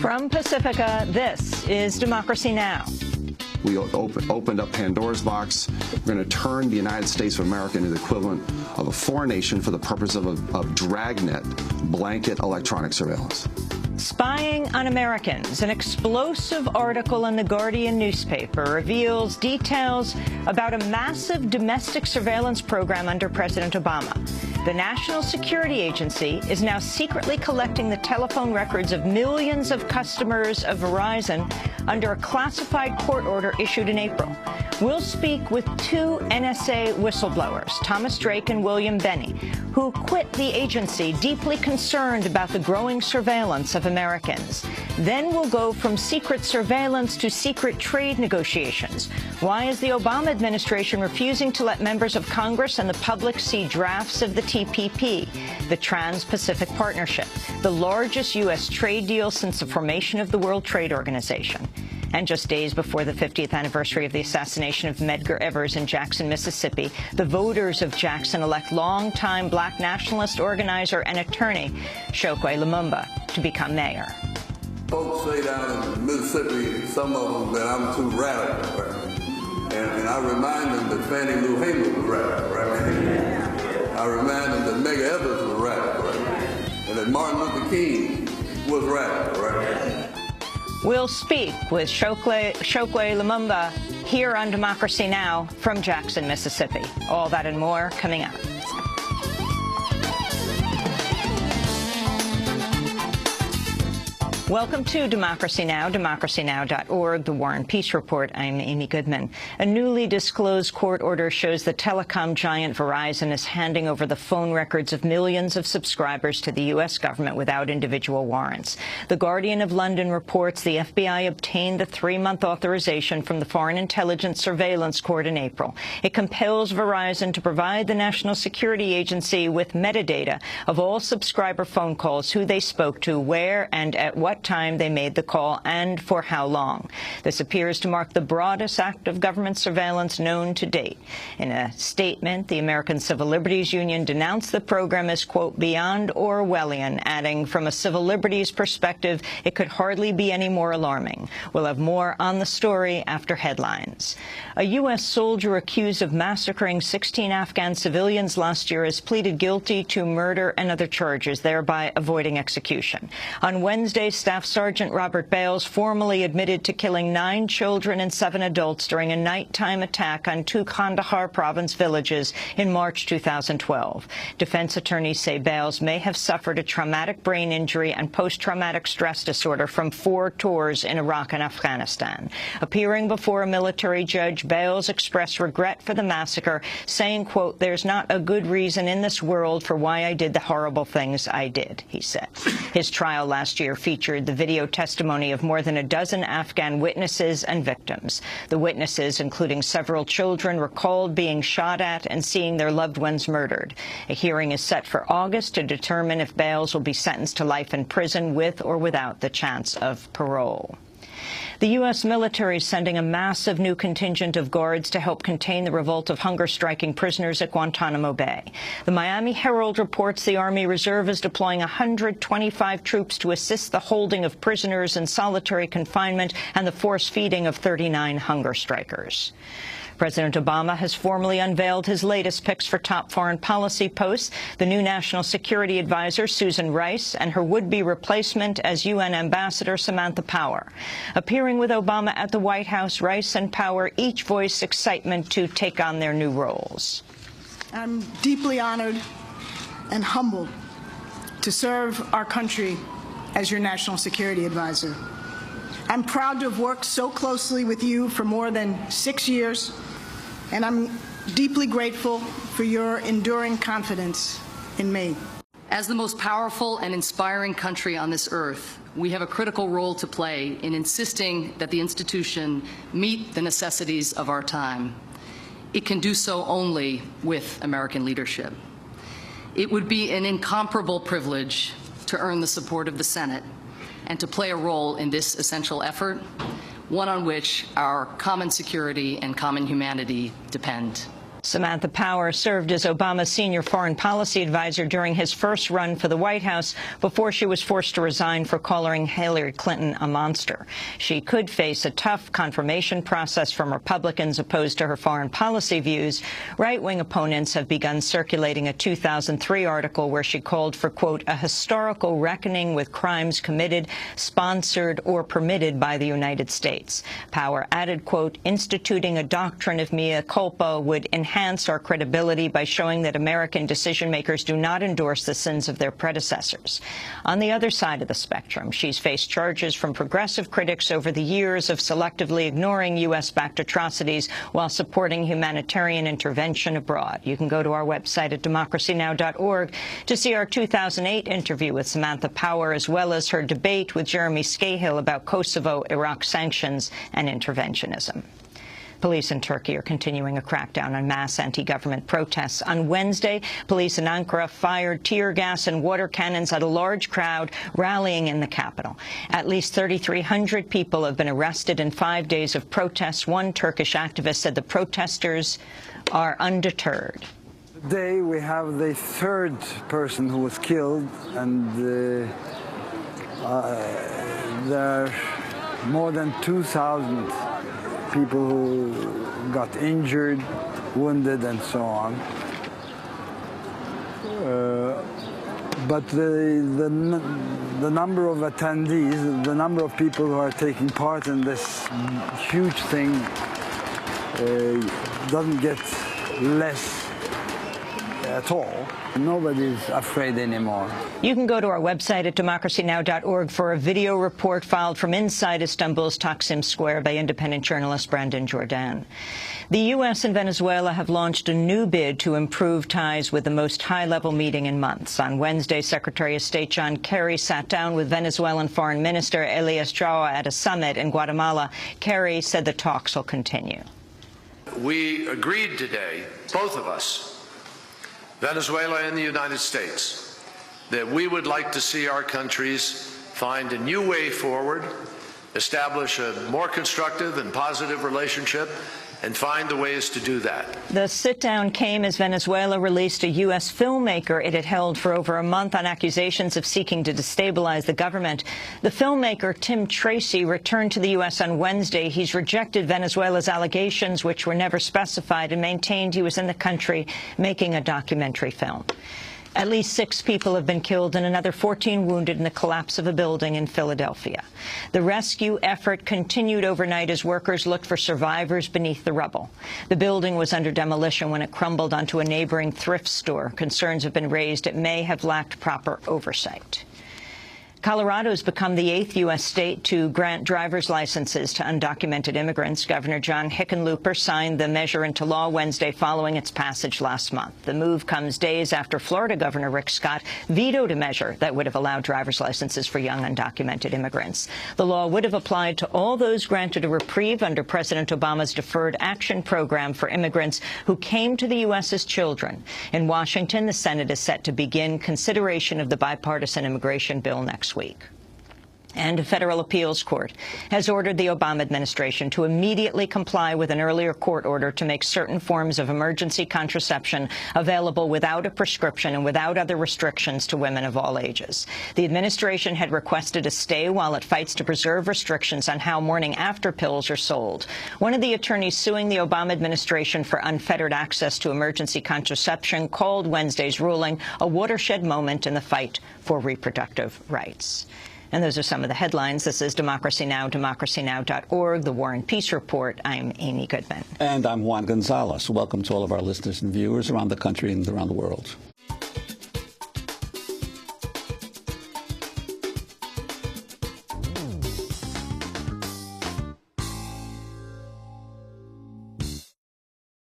From Pacifica, this is Democracy Now! We opened up Pandora's box. We're going to turn the United States of America into the equivalent of a foreign nation for the purpose of dragnet blanket electronic surveillance. Spying on Americans. An explosive article in the Guardian newspaper reveals details about a massive domestic surveillance program under President Obama. The National Security Agency is now secretly collecting the telephone records of millions of customers of Verizon under a classified court order issued in April. We'll speak with two NSA whistleblowers, Thomas Drake and William Benny, who quit the agency deeply concerned about the growing surveillance of Americans. Then we'll go from secret surveillance to secret trade negotiations. Why is the Obama administration refusing to let members of Congress and the public see drafts of the TPP, the Trans-Pacific Partnership, the largest U.S. trade deal since the formation of the World Trade Organization? And just days before the 50th anniversary of the assassination of Medgar Evers in Jackson, Mississippi, the voters of Jackson elect longtime black nationalist organizer and attorney Chokwe Lumumba to become mayor. Folks say down in Mississippi, some of them, that I'm too radical, right? And I remind them that Fannie Lou Hamer was radical, right? I remind them that Medgar Evers was radical, right? And that Martin Luther King was radical, right? We'll speak with Chokwe Lumumba here on Democracy Now! From Jackson, Mississippi. All that and more coming up. Welcome to Democracy Now!, democracynow.org, The War and Peace Report. I'm Amy Goodman. A newly disclosed court order shows the telecom giant Verizon is handing over the phone records of millions of subscribers to the U.S. government without individual warrants. The Guardian of London reports the FBI obtained the 3-month authorization from the Foreign Intelligence Surveillance Court in April. It compels Verizon to provide the National Security Agency with metadata of all subscriber phone calls, who they spoke to, where and at what time they made the call, and for how long. This appears to mark the broadest act of government surveillance known to date. In a statement, the American Civil Liberties Union denounced the program as, quote, beyond Orwellian, adding, from a civil liberties perspective, it could hardly be any more alarming. We'll have more on the story after headlines. A U.S. soldier accused of massacring 16 Afghan civilians last year has pleaded guilty to murder and other charges, thereby avoiding execution. On Wednesday, Staff Sergeant Robert Bales formally admitted to killing 9 children and 7 adults during a nighttime attack on 2 Kandahar province villages in March 2012. Defense attorneys say Bales may have suffered a traumatic brain injury and post-traumatic stress disorder from 4 tours in Iraq and Afghanistan. Appearing before a military judge, Bales expressed regret for the massacre, saying, quote, there's not a good reason in this world for why I did the horrible things I did, he said. His trial last year featured the video testimony of more than a dozen Afghan witnesses and victims. The witnesses, including several children, recalled being shot at and seeing their loved ones murdered. A hearing is set for August to determine if Bales will be sentenced to life in prison with or without the chance of parole. The U.S. military is sending a massive new contingent of guards to help contain the revolt of hunger-striking prisoners at Guantanamo Bay. The Miami Herald reports the Army Reserve is deploying 125 troops to assist the holding of prisoners in solitary confinement and the force feeding of 39 hunger strikers. President Obama has formally unveiled his latest picks for top foreign policy posts. The new National Security Advisor, Susan Rice, and her would-be replacement as UN Ambassador, Samantha Power. Appearing with Obama at the White House, Rice and Power each voiced excitement to take on their new roles. I'm deeply honored and humbled to serve our country as your National Security Advisor. I'm proud to have worked so closely with you for more than 6 years, and I'm deeply grateful for your enduring confidence in me. As the most powerful and inspiring country on this earth, we have a critical role to play in insisting that the institution meet the necessities of our time. It can do so only with American leadership. It would be an incomparable privilege to earn the support of the Senate and to play a role in this essential effort, one on which our common security and common humanity depend. Samantha Power served as Obama's senior foreign policy advisor during his first run for the White House before she was forced to resign for calling Hillary Clinton a monster. She could face a tough confirmation process from Republicans opposed to her foreign policy views. Right-wing opponents have begun circulating a 2003 article where she called for, quote, a historical reckoning with crimes committed, sponsored, or permitted by the United States. Power added, quote, instituting a doctrine of mea culpa would enhance our credibility by showing that American decision-makers do not endorse the sins of their predecessors. On the other side of the spectrum, she's faced charges from progressive critics over the years of selectively ignoring U.S.-backed atrocities while supporting humanitarian intervention abroad. You can go to our website at democracynow.org to see our 2008 interview with Samantha Power, as well as her debate with Jeremy Scahill about Kosovo, Iraq sanctions, and interventionism. Police in Turkey are continuing a crackdown on mass anti-government protests. On Wednesday, police in Ankara fired tear gas and water cannons at a large crowd rallying in the capital. At least 3,300 people have been arrested in 5 days of protests. One Turkish activist said the protesters are undeterred. Today we have the third person who was killed, and there are more than 2,000 people who got injured, wounded, and so on. But the number of attendees, the number of people who are taking part in this huge thing doesn't get less at all. Nobody's afraid anymore. You can go to our website at democracynow.org for a video report filed from inside Istanbul's Taksim Square by independent journalist Brandon Jordan. The U.S. and Venezuela have launched a new bid to improve ties with the most high-level meeting in months. On Wednesday, Secretary of State John Kerry sat down with Venezuelan Foreign Minister Elias Joa at a summit in Guatemala. Kerry said the talks will continue. We agreed today, both of us, Venezuela and the United States, that we would like to see our countries find a new way forward, establish a more constructive and positive relationship, and find the ways to do that. The sit-down came as Venezuela released a U.S. filmmaker it had held for over a month on accusations of seeking to destabilize the government. The filmmaker, Tim Tracy, returned to the U.S. on Wednesday. He's rejected Venezuela's allegations, which were never specified, and maintained he was in the country making a documentary film. At least 6 people have been killed and another 14 wounded in the collapse of a building in Philadelphia. The rescue effort continued overnight as workers looked for survivors beneath the rubble. The building was under demolition when it crumbled onto a neighboring thrift store. Concerns have been raised it may have lacked proper oversight. Colorado has become the 8th U.S. state to grant driver's licenses to undocumented immigrants. Governor John Hickenlooper signed the measure into law Wednesday following its passage last month. The move comes days after Florida Governor Rick Scott vetoed a measure that would have allowed driver's licenses for young undocumented immigrants. The law would have applied to all those granted a reprieve under President Obama's Deferred Action Program for immigrants who came to the U.S. as children. In Washington, the Senate is set to begin consideration of the bipartisan immigration bill next week. And a federal appeals court has ordered the Obama administration to immediately comply with an earlier court order to make certain forms of emergency contraception available without a prescription and without other restrictions to women of all ages. The administration had requested a stay while it fights to preserve restrictions on how morning-after pills are sold. One of the attorneys suing the Obama administration for unfettered access to emergency contraception called Wednesday's ruling a watershed moment in the fight for reproductive rights. And those are some of the headlines. This is Democracy Now!, democracynow.org, The War and Peace Report. I'm Amy Goodman. And I'm Juan Gonzalez. Welcome to all of our listeners and viewers around the country and around the world.